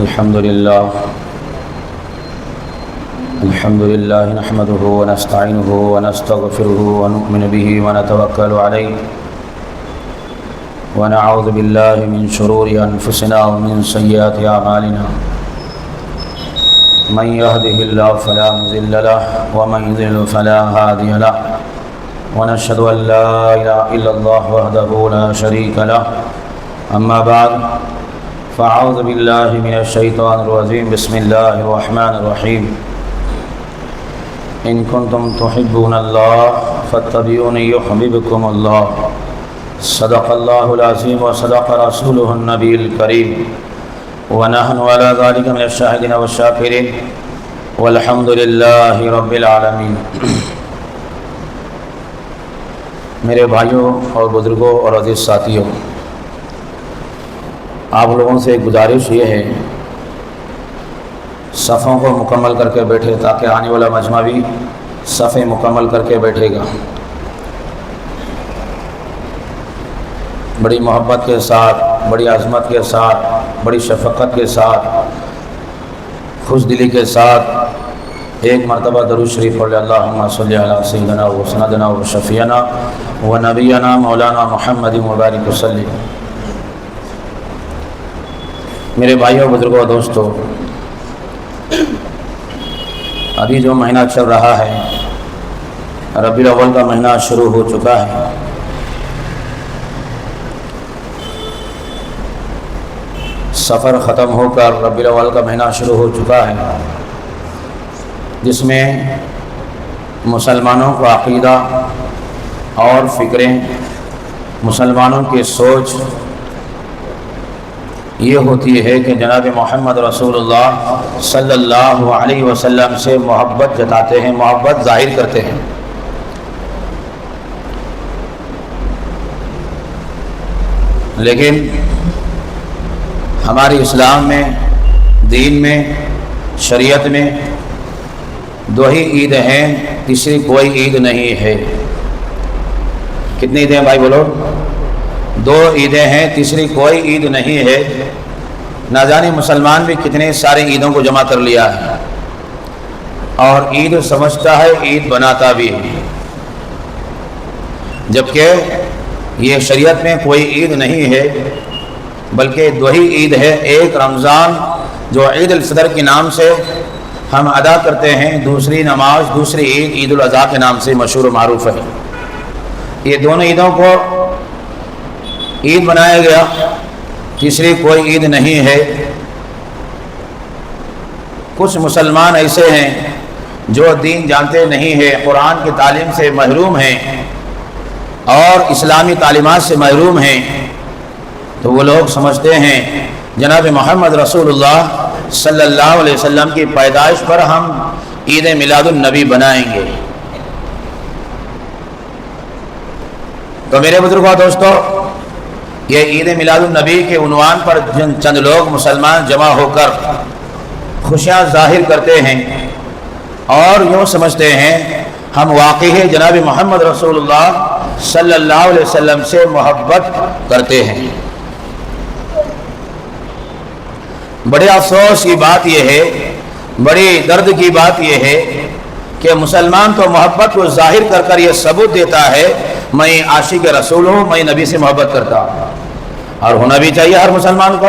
الحمد لله نحمده ونستعينه ونستغفره ونؤمن به ونتوكل عليه ونعوذ بالله من شرور أنفسنا ومن سيئات أعمالنا من يهده الله فلا مضل له ومن يضلل فلا هادي له ونشهد أن لا إله إلا الله وحده لا شريك له أما بعد فأعوذ بالله من الشيطان الرجيم بسم الله الرحمن الرحيم إن كنتم تحبون الله فاتبعوني يحببكم الله صدق الله العظيم وصدق رسوله النبي الكريم ونحن على ذلك من الشاهدين والشاكرين والحمد لله رب العالمين۔ میرے بھائیوں اور بزرگوں اور عزیز ساتھیوں، آپ لوگوں سے ایک گزارش یہ ہے، صفوں کو مکمل کر کے بیٹھے تاکہ آنے والا مجمع بھی صفیں مکمل کر کے بیٹھے گا۔ بڑی محبت کے ساتھ، بڑی عظمت کے ساتھ، بڑی شفقت کے ساتھ، خوش دلی کے ساتھ ایک مرتبہ درود شریف پڑھ لے۔ اللہم صلی علی سیدنا و سندنا و شفیعنا و نبینا مولانا محمد مبارک وسلم۔ میرے بھائیوں، بزرگوں اور دوستوں، ابھی جو مہینہ چل رہا ہے، ربیع الاول کا مہینہ شروع ہو چکا ہے۔ سفر ختم ہو کر ربیع الاول کا مہینہ شروع ہو چکا ہے، جس میں مسلمانوں کا عقیدہ اور فکریں، مسلمانوں کی سوچ یہ ہوتی ہے کہ جناب محمد رسول اللہ صلی اللہ علیہ وسلم سے محبت جتاتے ہیں، محبت ظاہر کرتے ہیں۔ لیکن ہماری اسلام میں، دین میں، شریعت میں دو ہی عید ہیں، تیسری کوئی عید نہیں ہے۔ کتنی عیدیں ہیں بھائی بولو؟ دو عیدیں ہیں، تیسری کوئی عید نہیں ہے۔ نہ جانے مسلمان بھی کتنے سارے عیدوں کو جمع کر لیا ہے اور عید سمجھتا ہے، عید بناتا بھی ہے، جبکہ یہ شریعت میں کوئی عید نہیں ہے، بلکہ دو ہی عید ہے۔ ایک رمضان جو عید الفطر کے نام سے ہم ادا کرتے ہیں، دوسری نماز، دوسری عید عید الاضحیٰ کے نام سے مشہور و معروف ہے۔ یہ دونوں عیدوں کو عید بنایا گیا، تیسری کوئی عید نہیں ہے۔ کچھ مسلمان ایسے ہیں جو دین جانتے نہیں ہیں، قرآن کی تعلیم سے محروم ہیں اور اسلامی تعلیمات سے محروم ہیں، تو وہ لوگ سمجھتے ہیں جناب محمد رسول اللہ صلی اللہ علیہ وسلم کی پیدائش پر ہم عید میلاد النبی بنائیں گے۔ تو میرے بزرگوں دوستو، یہ عید میلاد النبی کے عنوان پر چند لوگ مسلمان جمع ہو کر خوشیاں ظاہر کرتے ہیں اور یوں سمجھتے ہیں ہم واقعی جناب محمد رسول اللہ صلی اللہ علیہ وسلم سے محبت کرتے ہیں۔ بڑے افسوس کی بات یہ ہے، بڑی درد کی بات یہ ہے کہ مسلمان تو محبت کو ظاہر کر کر یہ ثبوت دیتا ہے میں عاشق رسول ہوں، میں نبی سے محبت کرتا ہوں، اور ہونا بھی چاہیے ہر مسلمان کو،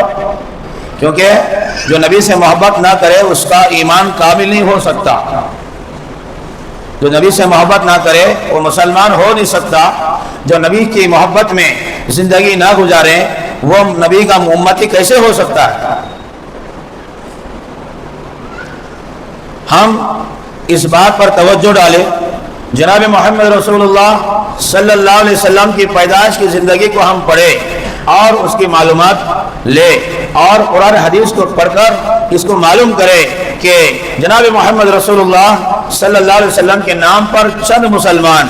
کیونکہ جو نبی سے محبت نہ کرے اس کا ایمان کامل نہیں ہو سکتا۔ جو نبی سے محبت نہ کرے وہ مسلمان ہو نہیں سکتا۔ جو نبی کی محبت میں زندگی نہ گزارے وہ نبی کا امتی کیسے ہو سکتا ہے؟ ہم اس بات پر توجہ ڈالیں، جناب محمد رسول اللہ صلی اللہ علیہ وسلم کی پیدائش کی زندگی کو ہم پڑھیں اور اس کی معلومات لے اور قرآن حدیث کو پڑھ کر اس کو معلوم کرے کہ جناب محمد رسول اللہ صلی اللہ علیہ وسلم کے نام پر چند مسلمان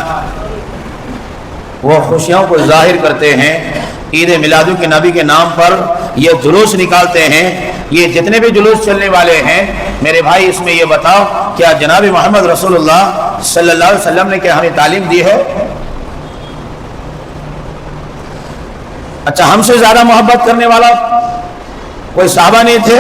وہ خوشیوں کو ظاہر کرتے ہیں، عید میلاد کے نبی کے نام پر یہ جلوس نکالتے ہیں۔ یہ جتنے بھی جلوس چلنے والے ہیں میرے بھائی، اس میں یہ بتاؤ کیا جناب محمد رسول اللہ صلی اللہ علیہ وسلم نے کیا ہمیں تعلیم دی ہے؟ اچھا، ہم سے زیادہ محبت کرنے والا کوئی صحابہ نہیں تھے؟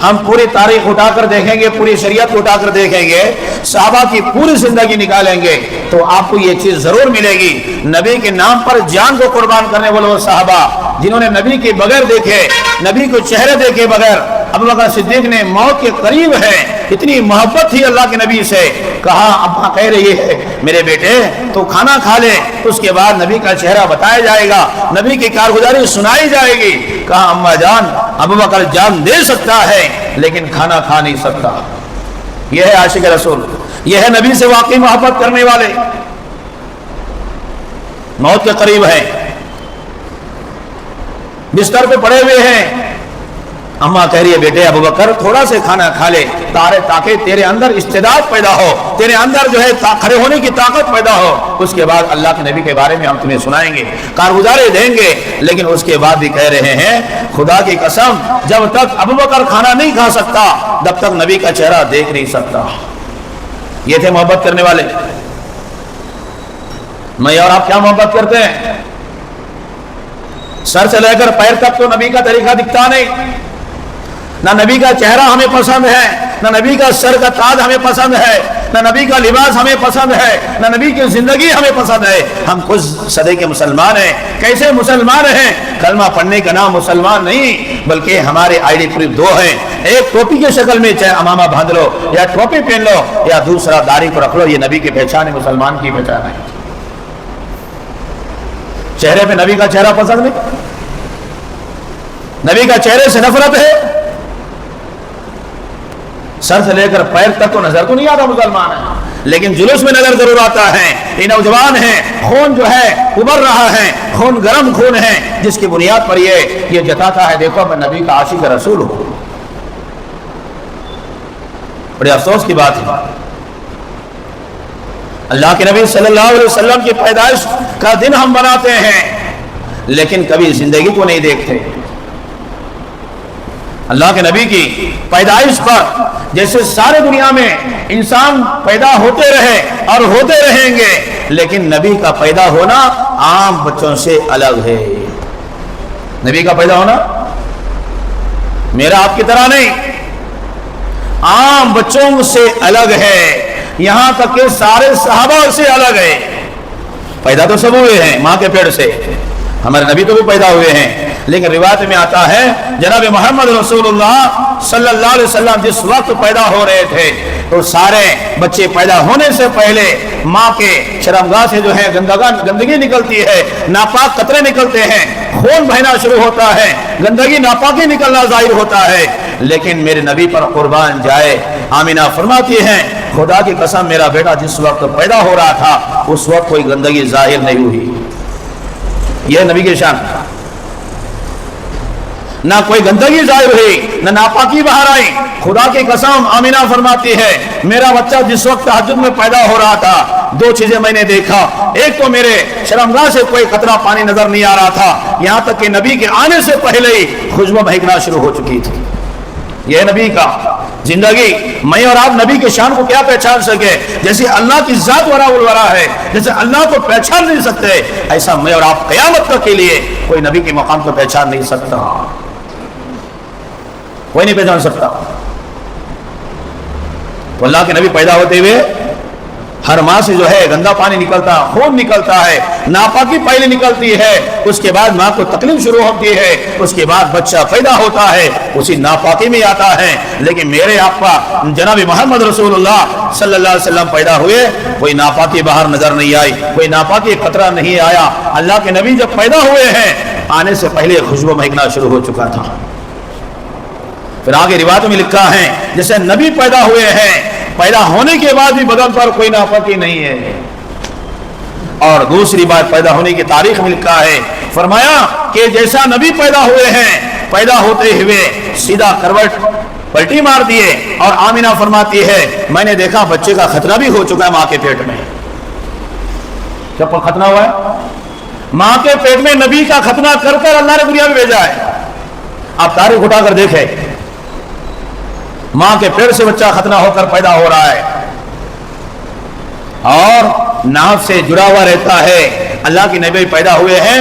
ہم پوری تاریخ اٹھا کر دیکھیں گے، پوری شریعت اٹھا کر دیکھیں گے، صحابہ کی پوری زندگی نکالیں گے تو آپ کو یہ چیز ضرور ملے گی، نبی کے نام پر جان کو قربان کرنے والے وہ صحابہ جنہوں نے نبی کے بغیر دیکھے، نبی کو چہرے دیکھے بغیر، ابوبکر صدیق نے موت کے قریب ہے، اتنی محبت تھی اللہ کے نبی سے، کہا ابا کہہ رہی ہے میرے بیٹے تو کھانا کھا لے، اس کے بعد نبی کا چہرہ بتایا جائے گا، نبی کی کارگزاری سنائی جائے گی، کہا اما جان ابوبکر جان دے سکتا ہے لیکن کھانا کھا نہیں سکتا۔ یہ ہے عاشق رسول، یہ ہے نبی سے واقعی محبت کرنے والے، موت کے قریب ہے، بستر پہ پڑے ہوئے ہیں، اما کہہ رہی ہے بیٹے ابوبکر تھوڑا سے کھانا کھا لے تاکہ تیرے اندر استعداد پیدا ہو، تیرے اندر جو ہے کھڑے ہونے کی طاقت پیدا ہو، اس کے بعد اللہ کے نبی کے بارے میں ہم تمہیں سنائیں گے، کارگزارے دیں گے، لیکن اس کے بعد بھی کہہ رہے ہیں خدا کی قسم جب تک ابوبکر کھانا نہیں کھا سکتا جب تک نبی کا چہرہ دیکھ نہیں سکتا۔ یہ تھے محبت کرنے والے۔ میں اور آپ کیا محبت کرتے ہیں؟ سر سے لے کر پیر تک تو نبی کا طریقہ دکھتا نہیں، نہ نبی کا چہرہ ہمیں پسند ہے، نہ نبی کا سر کا تاج ہمیں پسند ہے، نہ نبی کا لباس ہمیں پسند ہے، نہ نبی کی زندگی ہمیں پسند ہے۔ ہم خود صدی کے مسلمان ہیں۔ کیسے مسلمان ہیں؟ کلمہ پڑھنے کا نام مسلمان نہیں، بلکہ ہمارے آئی ڈی پروف دو ہیں، ایک ٹوپی کی شکل میں چاہے امامہ باندھ لو یا ٹوپی پہن لو یا دوسرا داڑھی کو رکھ لو، یہ نبی کی پہچان ہے، مسلمان کی پہچان ہے۔ چہرے پہ نبی کا چہرہ پسند نہیں، نبی کا چہرے سے نفرت ہے، سر سے لے کر پیر تک کو نظر تو نہیں آتا مسلمان ہے، لیکن جلوس میں نظر ضرور آتا ہے۔ یہ نوجوان ہیں، خون جو ہے ابھر رہا ہے، خون گرم خون ہے، جس کی بنیاد پر یہ جتاتا ہے دیکھو میں نبی کا عاشق رسول ہوں۔ بڑے افسوس کی بات ہے، اللہ کے نبی صلی اللہ علیہ وسلم کی پیدائش کا دن ہم مناتے ہیں لیکن کبھی زندگی کو نہیں دیکھتے۔ اللہ کے نبی کی پیدائش پر جیسے سارے دنیا میں انسان پیدا ہوتے رہے اور ہوتے رہیں گے، لیکن نبی کا پیدا ہونا عام بچوں سے الگ ہے۔ نبی کا پیدا ہونا میرا آپ کی طرح نہیں، عام بچوں سے الگ ہے، یہاں تک کہ سارے صحابہ سے الگ ہے۔ پیدا تو سب ہوئے ہیں ماں کے پیٹ سے، ہمارے نبی تو بھی پیدا ہوئے ہیں، لیکن روایت میں آتا ہے جناب محمد رسول اللہ صلی اللہ علیہ وسلم جس وقت پیدا ہو رہے تھے تو سارے بچے پیدا ہونے سے پہلے ماں کے شرمگاہ سے جو ہے گندگی نکلتی ہے، ناپاک قطرے نکلتے ہیں، خون بہنا شروع ہوتا ہے، گندگی ناپاکی نکلنا ظاہر ہوتا ہے، لیکن میرے نبی پر قربان جائے آمینہ فرماتی ہیں خدا کی قسم میرا بیٹا جس وقت پیدا ہو رہا تھا اس وقت کوئی گندگی ظاہر نہیں ہوئی۔ یہ نبی کی شان، نہ کوئی گندگی ظاہر ہوئی، نہ ناپاکی باہر آئی۔ خدا کی قسم آمینہ فرماتی ہے میرا بچہ جس وقت تہجد میں پیدا ہو رہا تھا دو چیزیں میں نے دیکھا، ایک تو میرے شرمگاہ سے کوئی قطرہ پانی نظر نہیں آ رہا تھا، یہاں تک کہ نبی کے آنے سے پہلے ہی خوشبو مہکنا شروع ہو چکی تھی۔ یہ نبی کا زندگی، میں اور آپ نبی کے شان کو کیا پہچان سکے؟ جیسے اللہ کی ذات ورا الورا ہے، جیسے اللہ کو پہچان نہیں سکتے ایسا میں اور آپ قیامت تک کے لیے کوئی نبی کے مقام کو پہچان نہیں سکتا، کوئی نہیں پہچان سکتا۔ تو اللہ کے نبی پیدا ہوتے ہوئے ہر ماں سے جو ہے گندا پانی نکلتا، خون نکلتا ہے، ناپاکی پہلے نکلتی ہے، اس کے بعد ماں کو تکلیف شروع ہوتی ہے، اس کے بعد بچہ پیدا ہوتا ہے اسی ناپاکی میں آتا ہے، لیکن میرے آقا جناب محمد رسول اللہ صلی اللہ علیہ وسلم پیدا ہوئے کوئی ناپاکی باہر نظر نہیں آئی، کوئی ناپاکی قطرہ نہیں آیا۔ اللہ کے نبی جب پیدا ہوئے ہیں آنے سے پہلے خوشبو مہکنا شروع ہو چکا تھا۔ پھر آگے روایت میں لکھا ہے جیسے نبی پیدا ہوئے ہیں پیدا ہونے کے بعد بھی بدن پر کوئی ناپاکی نہیں ہے، اور دوسری بات پیدا ہونے کی تاریخ میں لکھا ہے فرمایا کہ جیسا نبی پیدا ہوئے ہیں پیدا ہوتے ہوئے سیدھا کروٹ پلٹی مار دیے، اور آمینہ فرماتی ہے میں نے دیکھا بچے کا ختنہ بھی ہو چکا ہے ماں کے پیٹ میں۔ کب ختنہ ہوا ہے؟ ماں کے پیٹ میں نبی کا ختنہ کر کر اللہ نے دنیا میں بھیجا ہے۔ آپ تاریخ اٹھا کر دیکھیں، ماں کے پیٹ سے بچہ ختنہ ہو کر پیدا ہو رہا ہے اور ناف سے جڑا ہوا رہتا ہے۔ اللہ کے نبی پیدا ہوئے ہیں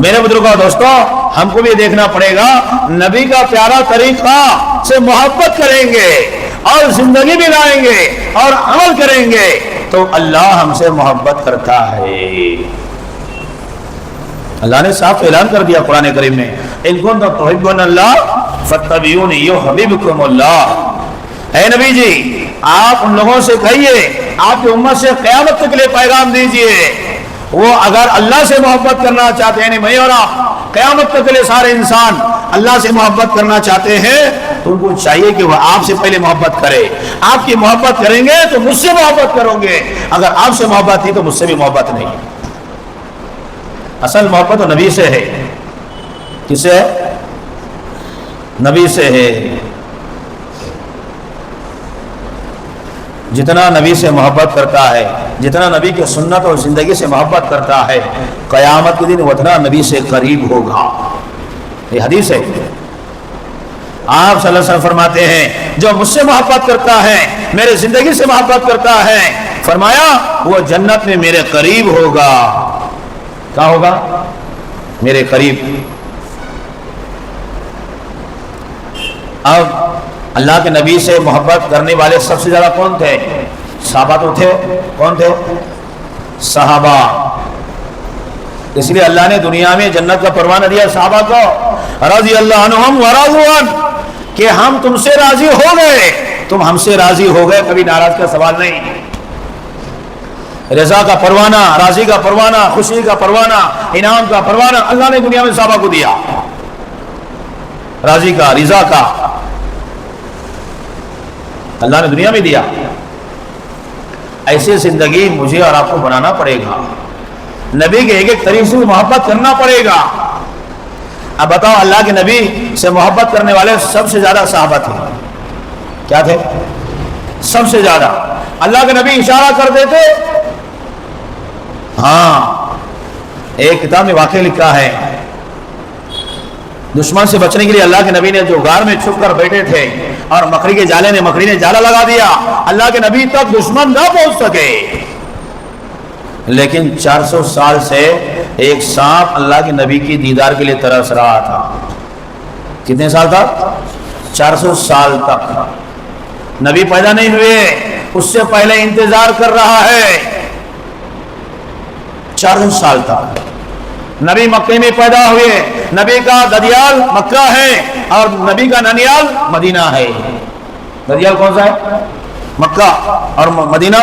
میرے بزرگوں دوستوں، ہم کو بھی دیکھنا پڑے گا، نبی کا پیارا طریقہ سے محبت کریں گے اور زندگی بھی لائیں گے اور عمل کریں گے تو اللہ ہم سے محبت کرتا ہے۔ اللہ نے صاف اعلان کر دیا قرآن کریم میں، ان کنتم تحبون اللہ فاتبعونی یحببکم اللہ۔ اے نبی جی، آپ ان لوگوں سے کہیے، آپ کی امت سے قیامت تک کے لیے پیغام دیجئے، وہ اگر اللہ سے محبت کرنا چاہتے ہیں، میں اور آپ قیامت تک کے لیے سارے انسان اللہ سے محبت کرنا چاہتے ہیں تو ان کو چاہیے کہ وہ آپ سے پہلے محبت کرے۔ آپ کی محبت کریں گے تو مجھ سے محبت کرو گے، اگر آپ سے محبت تھی تو مجھ سے بھی محبت نہیں۔ اصل محبت تو نبی سے ہے۔ کس سے ہے؟ نبی سے ہے۔ جتنا نبی سے محبت کرتا ہے، جتنا نبی کے سنت اور زندگی سے محبت کرتا ہے، قیامت کے دن اتنا نبی سے قریب ہوگا۔ یہ حدیث ہے۔ آپ صلی اللہ علیہ وسلم فرماتے ہیں، جو مجھ سے محبت کرتا ہے، میرے زندگی سے محبت کرتا ہے، فرمایا وہ جنت میں میرے قریب ہوگا۔ کیا ہوگا؟ میرے قریب۔ اب اللہ کے نبی سے محبت کرنے والے سب سے زیادہ کون تھے؟ صحابہ تو تھے۔ کون تھے؟ صحابہ۔ اس لیے اللہ نے دنیا میں جنت کا پروانہ دیا صحابہ کو، رضی اللہ عنہم ورضوا عنہ، کہ ہم تم سے راضی ہو گئے، تم ہم سے راضی ہو گئے، کبھی ناراض کا سوال نہیں۔ رضا کا پروانہ، راضی کا پروانہ، خوشی کا پروانہ، انعام کا پروانہ اللہ نے دنیا میں صحابہ کو دیا، راضی کا، رضا کا اللہ نے دنیا میں دیا۔ ایسی زندگی مجھے اور آپ کو بنانا پڑے گا، نبی کے ایک ایک طریقے سے محبت کرنا پڑے گا۔ اب بتاؤ، اللہ کے نبی سے محبت کرنے والے سب سے زیادہ صحابہ تھے۔ کیا تھے؟ سب سے زیادہ۔ اللہ کے نبی اشارہ کر دیتے۔ ہاں، ایک کتاب میں واقعہ لکھا ہے، دشمن سے بچنے کے لیے اللہ کے نبی نے جو غار میں چھپ کر بیٹھے تھے اور مکڑی نے جالا لگا دیا، اللہ کے نبی تک دشمن نہ پہنچ سکے، لیکن 400 سال سے ایک سانپ اللہ کے نبی کی دیدار کے لیے ترس رہا تھا۔ کتنے سال تک؟ 400 سال تک۔ نبی پیدا نہیں ہوئے، اس سے پہلے انتظار کر رہا ہے 400 سال تک۔ نبی مکے میں پیدا ہوئے، نبی کا ددیال مکہ ہے اور نبی کا ننیال مدینہ ہے۔ ددیال کون سا ہے؟ مکہ، اور مدینہ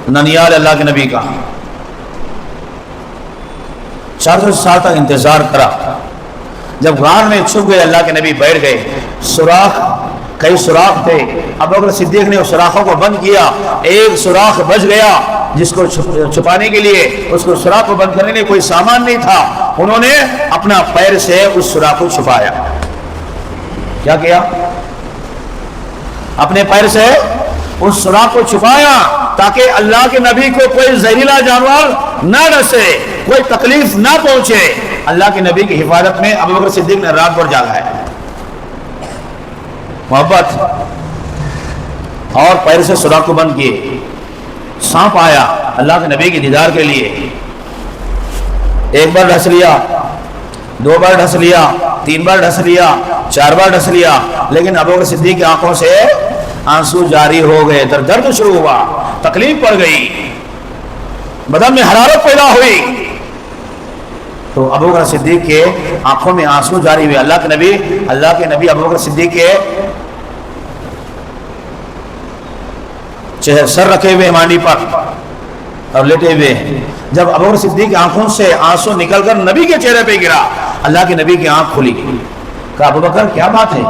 ننیال اللہ کے نبی کا۔ 400 سال تک انتظار کرا۔ جب غار میں چھپ گئے، اللہ کے نبی بیٹھ گئے، سوراخ، کئی سوراخ تھے، ابو بکر صدیق نے اس سوراخوں کو بند کیا، ایک سوراخ بچ گیا جس کو چھپانے کے لیے، اس کو سوراخ کو بند کرنے کے لیے کوئی سامان نہیں تھا، انہوں نے اپنا پیر سے اس سوراخ کو چھپایا۔ کیا کیا؟ اپنے پیر سے اس سوراخ کو چھپایا تاکہ اللہ کے نبی کو کوئی زہریلا جانور نہ ڈسے، کوئی تکلیف نہ پہنچے۔ اللہ کے نبی کی حفاظت میں ابو بکر صدیق نے رات بھر جاگا ہے۔ محبت، اور پیر سے سوراخ کو بند کیے۔ سانپ آیا اللہ کے نبی کی دیدار کے لیے، ایک بار ڈس لیا، 2 بار ڈس لیا، 3 بار ڈس لیا، 4 بار ڈس لیا، لیکن ابو بکر صدیق کی آنکھوں سے آنسو جاری ہو گئے، درد شروع ہوا، تکلیف پڑ گئی، بدن میں حرارت پیدا ہوئی، تو ابو بکر صدیق کے آنکھوں میں آنسو جاری ہوئے۔ اللہ کے نبی ابو بکر صدیق کے سر رکھے ہوئے مانڈی پر اور لیٹے ہوئے، جب ابو بکر صدیق کی آنکھوں سے آنسو نکل کر نبی کے چہرے پہ گرا، اللہ کے نبی کی آنکھ کھلی۔ کہا ابو بکر کیا بات ہے،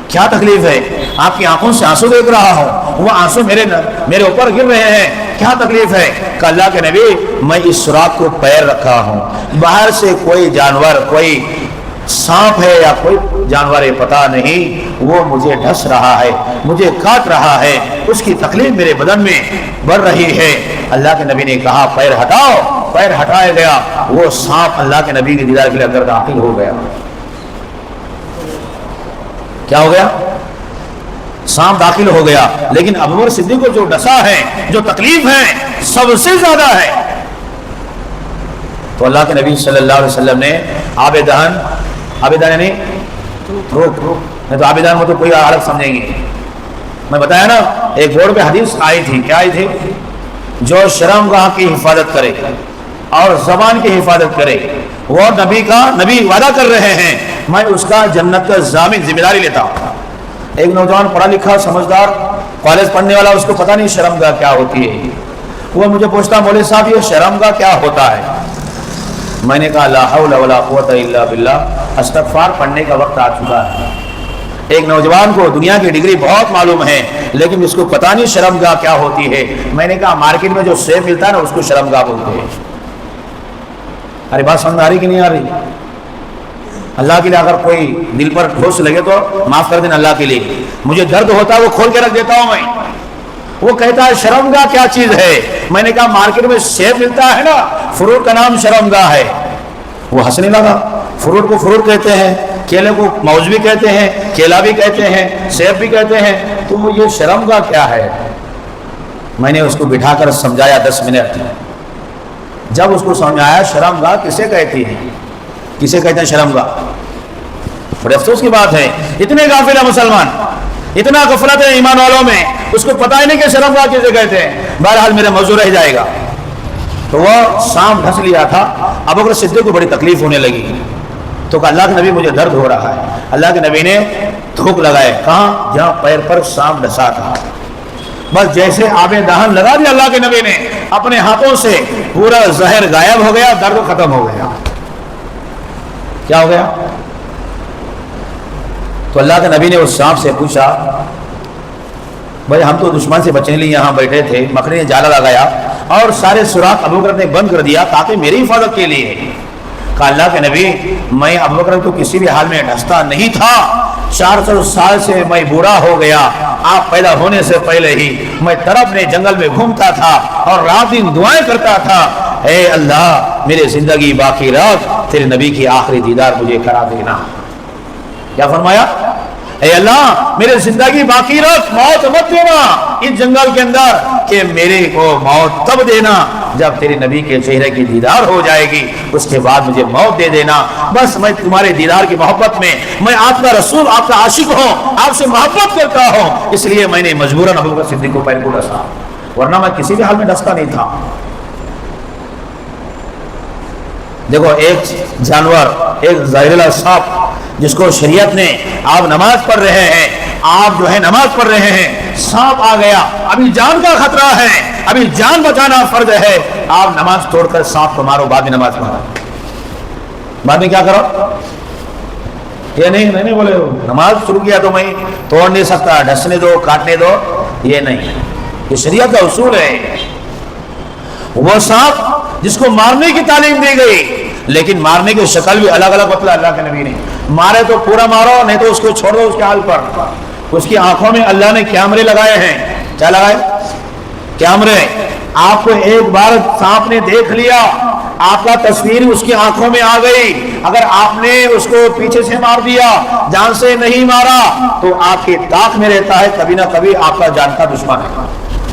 کیا تکلیف ہے؟ آپ کی آنکھوں سے آنسو دیکھ رہا ہوں، وہ آنسو میرے اوپر گر رہے ہیں، کیا تکلیف ہے؟ کہ اللہ کے نبی میں اس سوراخ کو پیر رکھا ہوں، باہر سے کوئی جانور، کوئی سانپ ہے یا کوئی جانور ہے پتہ نہیں، وہ مجھے ڈس رہا ہے، مجھے کاٹ رہا ہے، اس کی تکلیف میرے بدن میں بڑھ رہی ہے۔ اللہ کے نبی نے کہا پیر ہٹاؤ، پیر ہٹایا گیا، وہ سانپ اللہ کے نبی کی دیدار کے لیے اندر داخل ہو گیا۔ کیا ہو گیا؟ سانپ داخل ہو گیا، لیکن ابو بکر صدیق کو جو ڈسا ہے، جو تکلیف ہے، سب سے زیادہ ہے۔ تو اللہ کے نبی صلی اللہ علیہ وسلم نے آب دہن یعنی روک نہیں تو آب دہن میں تو کوئی الگ سمجھیں گے. میں بتایا نا ایک بورڈ پہ حدیث آئی تھی, کیا آئی تھی؟ جو شرمگاہ کی حفاظت کرے اور زبان کی حفاظت کرے وہ نبی وعدہ کر رہے ہیں میں اس کا جنت کا ضامن ذمہ داری لیتا ہوں. ایک نوجوان پڑھا لکھا سمجھدار کالج پڑھنے والا, اس کو پتہ نہیں شرمگاہ کیا ہوتی ہے. وہ مجھے پوچھتا مولوی صاحب یہ شرمگاہ کیا ہوتا ہے؟ میں نے کہا لا حول ولا قوت الا باللہ, استغفار پڑھنے کا وقت آ چکا ہے. ایک نوجوان کو دنیا کی ڈگری بہت معلوم ہے لیکن اس کو پتہ نہیں شرمگاہ کیا ہوتی ہے. میں نے کہا مارکیٹ میں جو سیب ملتا ہے نا اس کو شرمگاہ بولتے ہیں. ارے بات سمجھ آ رہی کہ نہیں آ رہی؟ اللہ کے لیے اگر کوئی دل پر ٹھوس لگے تو معاف کر دینا اللہ کے لیے. مجھے درد ہوتا ہے وہ کھول کے رکھ دیتا ہوں میں. وہ کہتا ہے شرمگاہ کیا چیز ہے؟ میں نے کہا مارکیٹ میں سیب ملتا ہے نا, فروٹ کا نام شرمگاہ ہے. وہ ہنسنے لگا. فروٹ کو فروٹ کہتے ہیں, کیلے کو موز بھی کہتے ہیں, کیلا بھی کہتے ہیں, سیب بھی کہتے ہیں, تو یہ شرمگاہ کیا ہے؟ میں نے اس کو بٹھا کر سمجھایا 10 منٹ. جب اس کو سمجھ آیا شرمگاہ کسے کہتی ہے, کسے کہتے ہیں شرمگاہ. بڑے افسوس کی بات ہے اتنے غافل ہے مسلمان, اتنا غفلت ہے ایمان والوں میں, اس کو پتہ ہی نہیں کہ شرمگاہ کسے کہتے ہیں. بہرحال میرا موضوع رہ جائے گا. تو وہ سانپ ڈھس لیا تھا. ابو بکر صدیق کو بڑی تکلیف ہونے لگی تو کہا اللہ کے نبی مجھے درد ہو رہا ہے. اللہ کے نبی نے تھوک لگائے. کہاں؟ جہاں پیر پر سانپ ڈسا تھا. بس جیسے آب دہن لگا دیا اللہ کے نبی نے, اپنے ہاتھوں سے پورا زہر غائب ہو گیا, درد ختم ہو گیا. کیا ہو گیا؟ تو اللہ کے نبی نے اس سانپ سے پوچھا بھائی ہم تو دشمن سے بچنے لیے یہاں بیٹھے تھے, مکڑی نے جالا لگایا اور سارے سوراخ ابو بکر نے بند کر دیا تاکہ میری حفاظت کے لیے. کہا اللہ کے نبی میں ابو بکر کو کسی بھی حال میں ڈھستا نہیں تھا. 400 سال سے میں بوڑھا ہو گیا, آپ پیدا ہونے سے پہلے ہی میں طرف نے جنگل میں گھومتا تھا اور رات دن دعائیں کرتا تھا, اے اللہ میرے زندگی باقی رکھ, تیرے نبی کی آخری دیدار مجھے کرا دینا. کیا فرمایا؟ اے اللہ میرے زندگی باقی رکھ, موت مت دینا اس جنگل کے اندر, کہ میرے کو موت تب دینا جب تیرے نبی کے چہرے کی دیدار ہو جائے گی, اس کے بعد مجھے موت دے دینا. بس میں تمہارے دیدار کی محبت میں آپ کا رسول, آپ کا عاشق ہوں, آپ سے محبت کرتا ہوں, اس لیے میں نے مجبوراً ابو بکر صدیق کو پیر کو ڈسا, ورنہ میں کسی بھی حال میں ڈستا نہیں تھا. دیکھو ایک جانور, ایک زہریلا سانپ جس کو شریعت نے, آپ نماز پڑھ رہے ہیں, آپ جو ہے نماز پڑھ رہے ہیں, سانپ آ گیا, ابھی جان کا خطرہ ہے, ابھی جان بچانا فرض ہے, آپ نماز توڑ کر سانپ کو مارو, بعد میں نماز پڑھو. بعد میں کیا کرو؟ یہ نہیں بولے نماز شروع کیا تو میں توڑ نہیں سکتا, ڈسنے دو, کاٹنے دو, یہ نہیں. یہ شریعت کا اصول ہے. وہ سانپ جس کو مارنے کی تعلیم دی گئی, لیکن مارنے کی شکل بھی الگ الگ بتلا اللہ کے نبی نے. مارے تو پورا مارو, نہیں تو اس کو چھوڑ دو اس کے حال پر. اس کی آنکھوں میں اللہ نے کیمرے لگائے ہیں. کیا لگائے؟ کیمرے. آپ کو ایک بار سانپ نے دیکھ لیا, آپ کا تصویر اس کی آنکھوں میں آ گئی, اگر آپ نے اس کو پیچھے سے مار دیا, جان سے نہیں مارا, تو آپ کی طاق میں رہتا ہے کبھی نہ کبھی آپ کا جان کا دشمن ہے,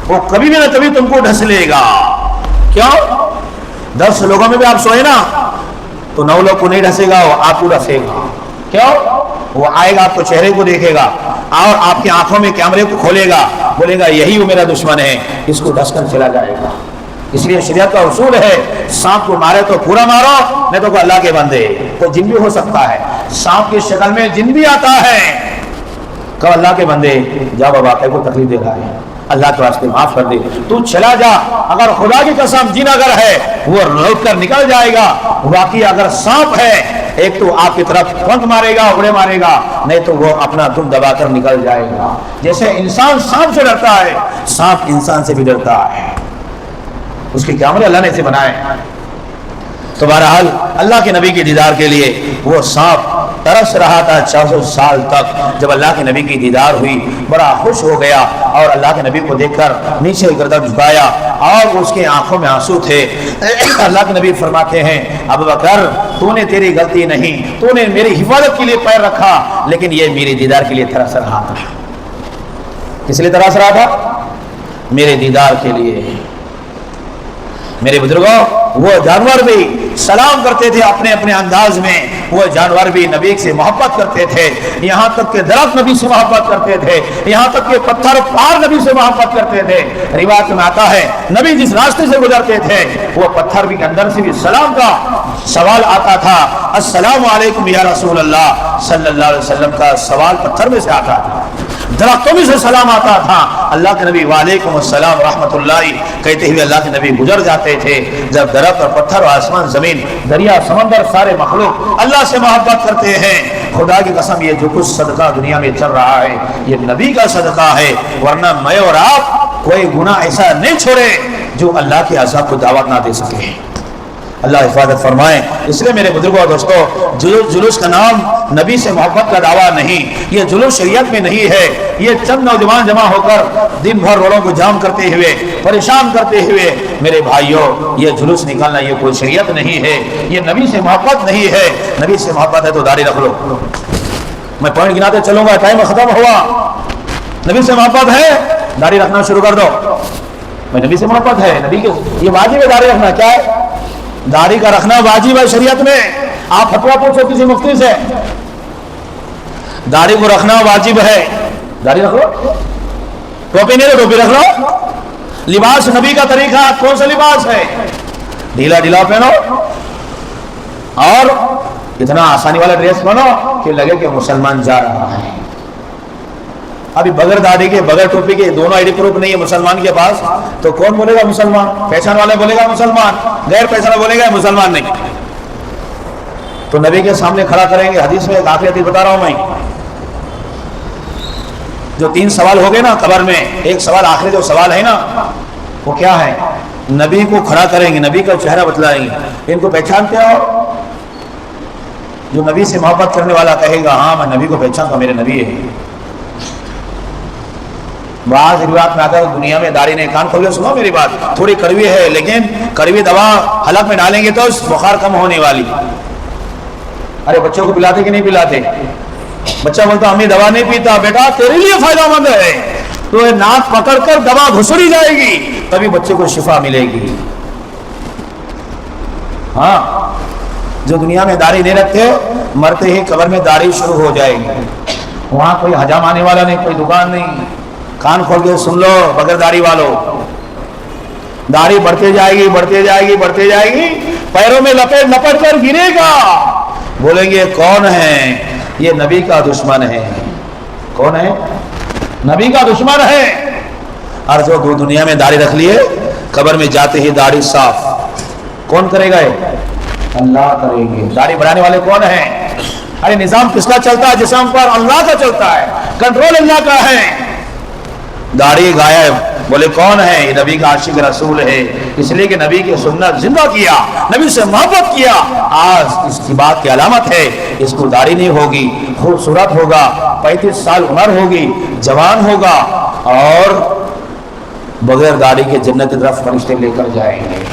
وہ کبھی بھی نہ کبھی تم کو ڈھس لے گا. کیوں؟ 10 لوگوں میں بھی آپ سوئے نا تو 9 لوگ کو نہیں ڈھسے گا, وہ آپ کو ڈھسے گا. کیوں؟ وہ آئے گا, آپ کو چہرے کو دیکھے گا اور آپ کی آنکھوں میں کیمرے کو کھولے گا, بولے گا یہی وہ میرا دشمن ہے, اس کو ڈھس کر چلا جائے گا. اس لیے شریعت کا اصول ہے, سانپ کو مارے تو پورا مارو, نہیں تو اللہ کے بندے. تو جن بھی ہو سکتا ہے, سانپ کی شکل میں جن بھی آتا ہے, کہ اللہ کے بندے جا بابا کو تکلیف دے رہا ہے, اللہ کے واسطے معاف کر دے, تو چلا جا. اگر خدا کی قسم جن اگر ہے وہ لوٹ کر نکل جائے گا, باقی اگر سانپ ہے ایک تو آپ کی طرف پنکھ مارے گا, اڑے مارے گا, نہیں تو وہ اپنا دم دبا کر نکل جائے گا. جیسے انسان سانپ سے ڈرتا ہے, سانپ انسان سے بھی ڈرتا ہے. اس کے کیمرے اللہ نے اسے بنائے. تو بہرحال اللہ کے نبی کے دیدار کے لیے وہ سانپ ترس رہا تھا 400 سال تک. جب اللہ کے نبی کی دیدار ہوئی بڑا خوش ہو گیا اور اللہ کے نبی کو دیکھ کر نیچے گردن جھکایا اور اس کے آنکھوں میں آنسو تھے. اللہ کے نبی فرماتے ہیں ابو بکر تو نے تیری غلطی نہیں, تو نے میری حفاظت کے لیے پیر رکھا, لیکن یہ میرے دیدار کے لیے ترس رہا تھا. کس لیے ترس رہا تھا؟ میرے دیدار کے لیے. میرے بزرگوں وہ جانور بھی سلام کرتے تھے اپنے اپنے انداز میں، وہ جانور بھی نبی سے محبت کرتے تھے، یہاں تک کہ درخت نبی سے محبت کرتے تھے، یہاں تک کہ پتھر پہاڑ نبی سے محبت کرتے تھے۔ روایت میں آتا ہے نبی جس راستے سے گزرتے تھے وہ پتھر بھی اندر سے بھی سلام کا سوال آتا تھا، السلام علیکم یا رسول اللہ صلی اللہ علیہ وسلم کا سوال پتھر میں سے آتا تھا، درختوں میں سے سلام آتا تھا۔ اللہ کے نبی وعلیکم السلام رحمت اللہ کہتے ہوئے اللہ کے نبی گزر جاتے تھے۔ جب درخت اور پتھر اور آسمان زمین دریا سمندر سارے مخلوق اللہ سے محبت کرتے ہیں، خدا کی قسم یہ جو کچھ صدقہ دنیا میں چل رہا ہے یہ نبی کا صدقہ ہے، ورنہ میں اور آپ کوئی گناہ ایسا نہیں چھوڑے جو اللہ کے عذاب کو دعوت نہ دے سکے۔ اللہ حفاظت فرمائے۔ اس لیے میرے بزرگوں اور دوستو، جلوس کا نام نبی سے محبت کا دعویٰ نہیں، یہ جلوس شریعت میں نہیں ہے۔ یہ چند نوجوان جمع ہو کر دن بھر روڈوں کو جام کرتے ہوئے پریشان کرتے ہوئے، میرے بھائیوں یہ جلوس نکالنا یہ کوئی شریعت نہیں ہے، یہ نبی سے محبت نہیں ہے۔ نبی سے محبت ہے تو داڑھی رکھ لو، میں پوائنٹ گناتے چلوں گا، ٹائم ختم ہوا۔ نبی سے محبت ہے داڑھی رکھنا شروع کر دو، میں نبی سے محبت ہے، نبی کے یہ واجب ہے داڑھی رکھنا۔ کیا ہے؟ داڑھی کا رکھنا واجب ہے شریعت میں۔ آپ فتویٰ پوچھو کسی مفتی سے، داڑھی کو رکھنا واجب ہے، داڑھی رکھ لو، ٹوپی نہیں تو ٹوپی رکھ لو۔ لباس نبی کا طریقہ کون سا لباس ہے؟ ڈھیلا ڈھیلا پہنو اور اتنا آسانی والا ڈریس پہنو کہ لگے کہ مسلمان جا رہا ہے۔ ابھی بغیر داڑھی کے بغیر ٹوپی کے دونوں آئی ڈی پروف نہیں ہے مسلمان کے پاس، تو کون بولے گا مسلمان؟ پہچان والا بولے گا مسلمان، غیر پہچان بولے گا مسلمان نہیں۔ تو نبی کے سامنے کھڑا کریں گے۔ حدیث میں ایک آخری حدیث بتا رہا ہوں میں، جو 3 سوال ہو گئے نا قبر میں، ایک سوال آخری جو سوال ہے نا وہ کیا ہے؟ نبی کو کھڑا کریں گے، نبی کا چہرہ بتلائیں گے، ان کو پہچانتے ہو؟ جو نبی سے محبت کرنے والا کہے گا ہاں میں نبی کو پہچانتا ہوں، میرے نبی ہے۔ بعض روایات میں آتا ہے دنیا میں داڑھی نہیں، کان کھول کے سنو میری بات، تھوڑی کڑوی ہے لیکن کڑوی دوا حلق میں ڈالیں گے تو بخار کم ہونے والی۔ ارے بچوں کو پلاتے کہ نہیں پلاتے؟ بچہ بولتا امی دوا نہیں پیتا، بیٹا تیرے لیے فائدہ مند ہے، تو ناک پکڑ کر دوا گھسڑی جائے گی تبھی بچے کو شفا ملے گی۔ ہاں جو دنیا میں داڑھی نہیں رکھتے مرتے ہی قبر میں داڑھی شروع ہو جائے گی، وہاں کوئی حجام آنے والا نہیں، کوئی دکان نہیں۔ کان کھول کے سن لو بغیر داڑھی والو، داڑھی بڑھتے جائے گی بڑھتے جائے گی بڑھتے جائے گی، پیروں میں لپٹ لپٹ کر گرے گا، بولیں گے کون ہے؟ یہ نبی کا دشمن ہے۔ کون ہے؟ نبی کا دشمن ہے۔ اور جو دنیا میں داڑھی رکھ لیے قبر میں جاتے ہی داڑھی صاف کون کرے گا؟ اللہ کرے گے۔ داڑھی بڑھانے والے کون ہیں؟ ارے نظام کس کا چلتا ہے جسم پر؟ اللہ کا چلتا ہے، کنٹرول اللہ کا ہے۔ داڑھی غائب، بولے کون ہے؟ یہ نبی کا عاشق رسول ہے، اس لیے کہ نبی کی سنت زندہ کیا، نبی سے محبت کیا۔ آج اس کی بات کی علامت ہے اس کو داڑھی نہیں ہوگی، خوبصورت ہوگا، 35 سال عمر ہوگی، جوان ہوگا، اور بغیر داڑھی کے جنت کی طرف فرشتے لے کر جائیں گے۔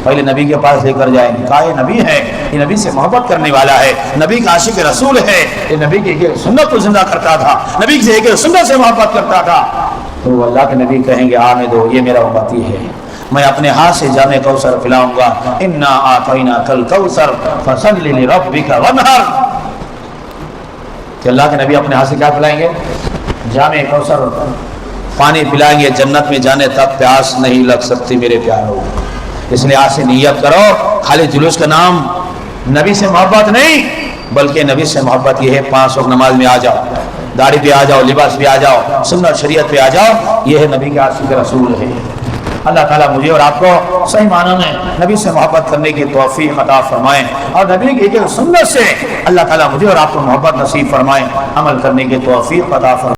پہلے نبی کے پاس لے کر جائیں گے، کہا یہ نبی ہے، یہ نبی سے محبت کرنے والا ہے، نبی کا عاشق رسول ہے، یہ نبی کی سنت کو زندہ کرتا تھا، نبی کی سنت سے محبت کرتا تھا۔ تو اللہ کے نبی کہیں گے آنے دو، یہ میرا امتی ہے، میں اپنے ہاتھ سے جام کوثر پلاؤں گا، انا اعطیناک الکوثر فصل لربک وانحر۔ کہ اللہ کے نبی اپنے ہاتھ سے کیا پلائیں گے؟ جام کوثر پانی پلائیں گے، جنت میں جانے تک پیاس نہیں لگ سکتی میرے پیاروں۔ اس لیے آج سے نیت کرو، خالی جلوس کا نام نبی سے محبت نہیں بلکہ نبی سے محبت یہ ہے 5 وقت نماز میں آ جاؤ، داڑھی پہ آ جاؤ، لباس پہ آ جاؤ، سنت شریعت پہ آ جاؤ، یہ ہے نبی کے عاشق رسول ہے۔ اللہ تعالیٰ مجھے اور آپ کو صحیح معنی میں نبی سے محبت کرنے کی توفیق عطا فرمائیں، اور نبی کی سنت سے اللہ تعالیٰ مجھے اور آپ کو محبت نصیب فرمائیں، عمل کرنے کی توفیق عطا فرمائیں۔